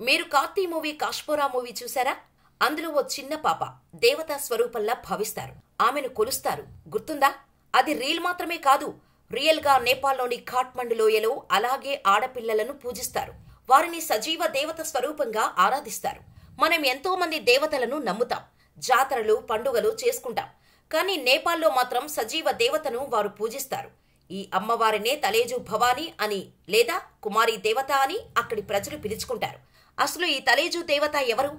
మీరు Karthi movie Kashmora movie చూసారా? అందులో ఓ చిన్న పాప దేవతా స్వరూపంలా భావిస్తారు. ఆమెను కొలుస్తారు. గుర్తుందా? అది రీల్ మాత్రమే కాదు, రియల్ గా నేపాల్లోని ఖాట్మండు లోయలో అలాగే ఆడపిల్లలను పూజిస్తారు. వారిని సజీవ దేవత స్వరూపంగా ఆరాధిస్తారు. మనం ఎంతో మంది దేవతలను నమ్ముతాం, జాతరలు పండుగలు చేసుకుంటాం. కానీ నేపాల్లో మాత్రం సజీవ దేవతను వారు పూజిస్తారు. ఈ అమ్మవారినే తలేజు భవానీ అని లేదా కుమారి దేవత అని అక్కడి ప్రజలు పిలుచుకుంటారు. అసలు ఈ తలేజు దేవత ఎవరు?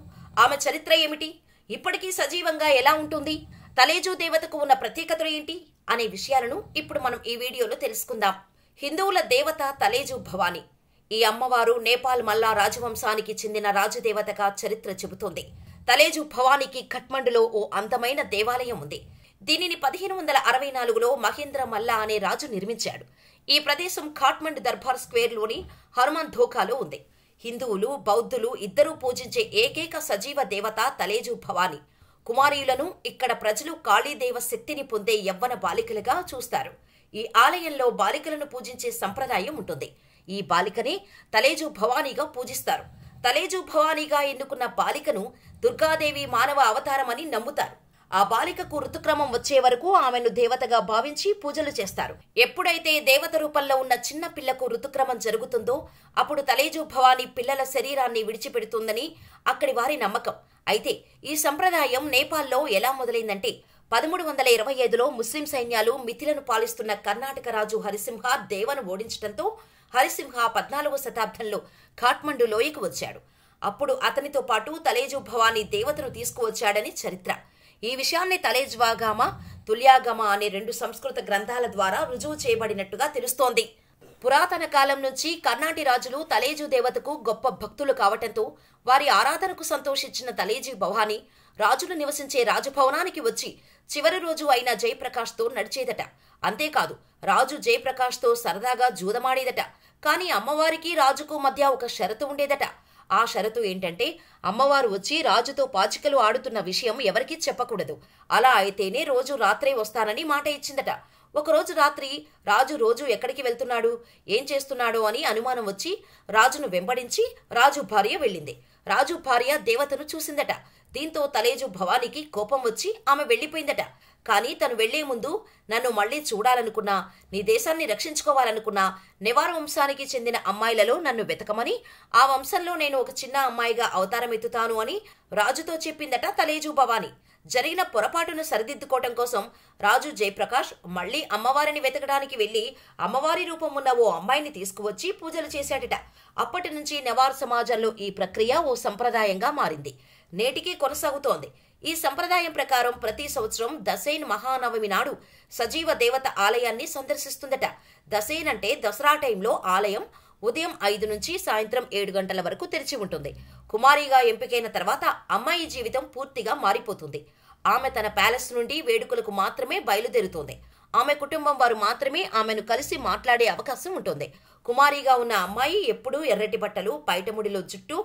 ఆమె చరిత్ర ఏమిటి? ఇప్పటికీ సజీవంగా ఎలా ఉంటుంది? తలేజు దేవతకు ఉన్న ప్రత్యేకతలు ఏంటి అనే విషయాలను ఇప్పుడు మనం ఈ వీడియోలో తెలుసుకుందాం. హిందువుల దేవత తలేజు భవానీ. ఈ అమ్మవారు నేపాల్ మల్లా రాజవంశానికి చెందిన రాజదేవతగా చరిత్ర చెబుతోంది. తలేజు భవానీకి ఖట్మండులో ఓ అందమైన దేవాలయం ఉంది. దీనిని 1564లో మహేంద్ర మల్లా అనే రాజు నిర్మించాడు. ఈ ప్రదేశం ఖాట్మండు దర్బార్ స్క్వేర్లోని హనుమాన్ ధోకాలో ఉంది. హిందువులు బౌద్ధులు ఇద్దరూ పూజించే ఏకైక సజీవ దేవత తలేజు భవానీ. కుమారీయులను ఇక్కడ ప్రజలు కాళీదేవ శక్తిని పొందే యవ్వన బాలికలుగా చూస్తారు. ఈ ఆలయంలో బాలికలను పూజించే సంప్రదాయం ఉంటుంది. ఈ బాలికనే తలేజు భవానీగా పూజిస్తారు. తలేజు భవానీగా ఎన్నుకున్న బాలికను దుర్గాదేవి మానవ అవతారమని నమ్ముతారు. ఆ బాలికకు ఋతుక్రమం వచ్చే వరకు ఆమెను దేవతగా భావించి పూజలు చేస్తారు. ఎప్పుడైతే దేవత రూపంలో ఉన్న చిన్న పిల్లకు ఋతుక్రమం జరుగుతుందో అప్పుడు తలేజు భవానీ పిల్లల శరీరాన్ని విడిచిపెడుతుందని అక్కడి వారి నమ్మకం. అయితే ఈ సంప్రదాయం నేపాల్లో ఎలా మొదలైందంటే 1325లో ముస్లిం సైన్యాలు మిథిలను పాలిస్తున్న కర్ణాటక రాజు హరిసింహ దేవను ఓడించడంతో హరిసింహ 14వ శతాబ్దంలో ఖాట్మండు లోయకు వచ్చాడు. అప్పుడు అతనితో పాటు తలేజు భవానీ దేవతను తీసుకువచ్చాడని చరిత్ర. ఈ విషయాన్ని తలేజ్వాగామ, తుల్యాగమ అనే 2 సంస్కృత గ్రంథాల ద్వారా రుజువు చేయబడినట్టుగా తెలుస్తోంది. పురాతన కాలం నుంచి కర్ణాటి రాజులు తలేజు దేవతకు గొప్ప భక్తులు కావటంతో వారి ఆరాధనకు సంతోషించిన తలేజు భవానీ రాజులు నివసించే రాజభవనానికి వచ్చి చివరి రోజు అయిన జయప్రకాష్తో నడిచేదట. అంతేకాదు, రాజు జయప్రకాష్తో సరదాగా జూదమాడేదట. కానీ అమ్మవారికి రాజుకు మధ్య ఒక షరతు ఉండేదట. ఆ షరతు ఏంటంటే అమ్మవారు వచ్చి రాజుతో పాచికలు ఆడుతున్న విషయం ఎవరికీ చెప్పకూడదు. అలా అయితేనే రోజు రాత్రే వస్తానని మాట ఇచ్చిందట. ఒకరోజు రాత్రి రాజు రోజు ఎక్కడికి వెళ్తున్నాడు, ఏం చేస్తున్నాడో అని అనుమానం వచ్చి రాజును వెంబడించి రాజు భార్య వెళ్ళింది. రాజు భార్య దేవతను చూసిందట. దీంతో తలేజు భవానీకి కోపం వచ్చి ఆమె వెళ్లిపోయిందట. కానీ తను వెళ్లే ముందు నన్ను మళ్లీ చూడాలనుకున్నా, నీ దేశాన్ని రక్షించుకోవాలనుకున్నా నెవార్ వంశానికి చెందిన అమ్మాయిలలో నన్ను వెతకమని, ఆ వంశంలో నేను ఒక చిన్న అమ్మాయిగా అవతారమెత్తుతాను అని రాజుతో చెప్పిందట తలేజు భవానీ. జరిగిన పొరపాటును సరిదిద్దుకోవటం కోసం రాజు జయప్రకాష్ మళ్లీ అమ్మవారిని వెతకడానికి వెళ్లి అమ్మవారి రూపం ఉన్న ఓ అమ్మాయిని తీసుకువచ్చి పూజలు చేశాడట. అప్పటి నుంచి నెవార్ సమాజంలో ఈ ప్రక్రియ ఓ సంప్రదాయంగా మారింది. నేటికీ కొనసాగుతోంది. ఈ సంప్రదాయం ప్రకారం ప్రతి సంవత్సరం దసైన్ మహానవమి నాడు సజీవ దేవత ఆలయాన్ని సందర్శిస్తుందట. దసైన్ అంటే దసరా టైంలో ఆలయం ఉదయం 5 నుంచి సాయంత్రం 7 గంటల వరకు తెరిచి ఉంటుంది. కుమారిగా ఎంపికైన తర్వాత అమ్మాయి జీవితం పూర్తిగా మారిపోతుంది. ఆమె తన ప్యాలెస్ నుండి వేడుకలకు మాత్రమే బయలుదేరుతోంది. ఆమె కుటుంబం వారు మాత్రమే ఆమెను కలిసి మాట్లాడే అవకాశం ఉంటుంది. కుమారిగా ఉన్న అమ్మాయి ఎప్పుడూ ఎర్రటి బట్టలు, పైటముడిలో జుట్టు,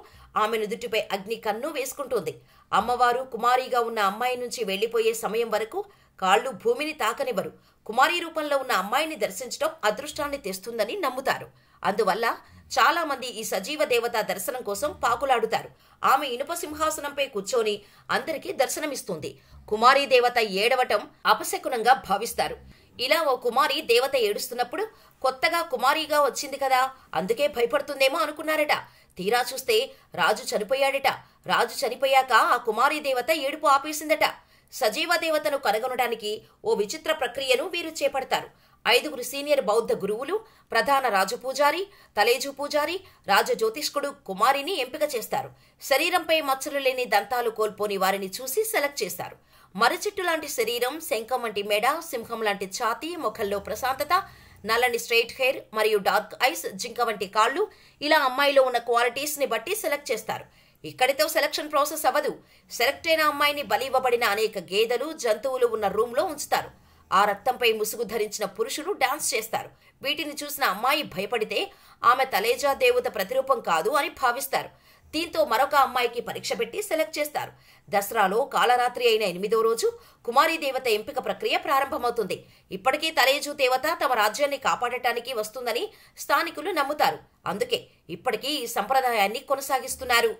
ఆమె నుదుటిపై అగ్ని కన్ను వేసుకుంటుంది. అమ్మవారు కుమారిగా ఉన్న అమ్మాయి నుంచి వెళ్లిపోయే సమయం వరకు కాళ్లు భూమిని తాకనివ్వరు. కుమారి రూపంలో ఉన్న అమ్మాయిని దర్శించడం అదృష్టాన్ని తెస్తుందని నమ్ముతారు. అందువల్ల చాలా మంది ఈ సజీవ దేవత దర్శనం కోసం పాకులాడుతారు. ఆమె ఇనుప సింహాసనంపై కూర్చొని అందరికీ దర్శనమిస్తుంది. కుమారీ దేవత ఏడవటం అపశకునంగా భావిస్తారు. ఇలా ఓ కుమారి దేవత ఏడుస్తున్నప్పుడు కొత్తగా కుమారిగా వచ్చింది కదా, అందుకే భయపడుతుందేమో అనుకున్నారట. తీరా చూస్తే రాజు చనిపోయాడట. రాజు చనిపోయాక ఆ కుమారీ దేవత ఏడుపు ఆపేసిందట. సజీవ దేవతను కనుగొనడానికి ఓ విచిత్ర ప్రక్రియను వీరు చేపడతారు. 5 సీనియర్ బౌద్ధ గురువులు, ప్రధాన రాజపూజారి, తలేజు పూజారి, రాజజ్యోతిష్కుడు కుమారిని ఎంపిక చేస్తారు. శరీరంపై మచ్చలు లేని దంతాలు కోల్పోని వారిని చూసి సెలెక్ట్ చేస్తారు. మర్రిచెట్టు లాంటి శరీరం, శంఖం వంటి మెడ, సింహం లాంటి ఛాతీ, ముఖంలో ప్రశాంతత, నల్లని స్ట్రైట్ హెయిర్ మరియు డార్క్ ఐస్, జింక వంటి కాళ్లు, ఇలా అమ్మాయిలో ఉన్న క్వాలిటీస్ ని బట్టి సెలెక్ట్ చేస్తారు. ఇక్కడితో సెలక్షన్ ప్రాసెస్ అవ్వదు. సెలెక్ట్ అయిన అమ్మాయిని బలి ఇవ్వబడిన అనేక గేదెలు, జంతువులు ఉన్న రూమ్ లో ఉంచుతారు. ఆ రక్తంపై ముసుగు ధరించిన పురుషులు డాన్స్ చేస్తారు. వీటిని చూసిన అమ్మాయి భయపడితే ఆమె తలేజా దేవత ప్రతిరూపం కాదు అని భావిస్తారు. దీంతో మరొక అమ్మాయికి పరీక్ష పెట్టి సెలెక్ట్ చేస్తారు. దసరాలో కాలరాత్రి అయిన 8వ రోజు కుమారీ దేవత ఎంపిక ప్రక్రియ ప్రారంభమవుతుంది. ఇప్పటికీ తలేజు దేవత తమ రాజ్యాన్ని కాపాడటానికి వస్తుందని స్థానికులు నమ్ముతారు. అందుకే ఇప్పటికీ ఈ సంప్రదాయాన్ని కొనసాగిస్తున్నారు.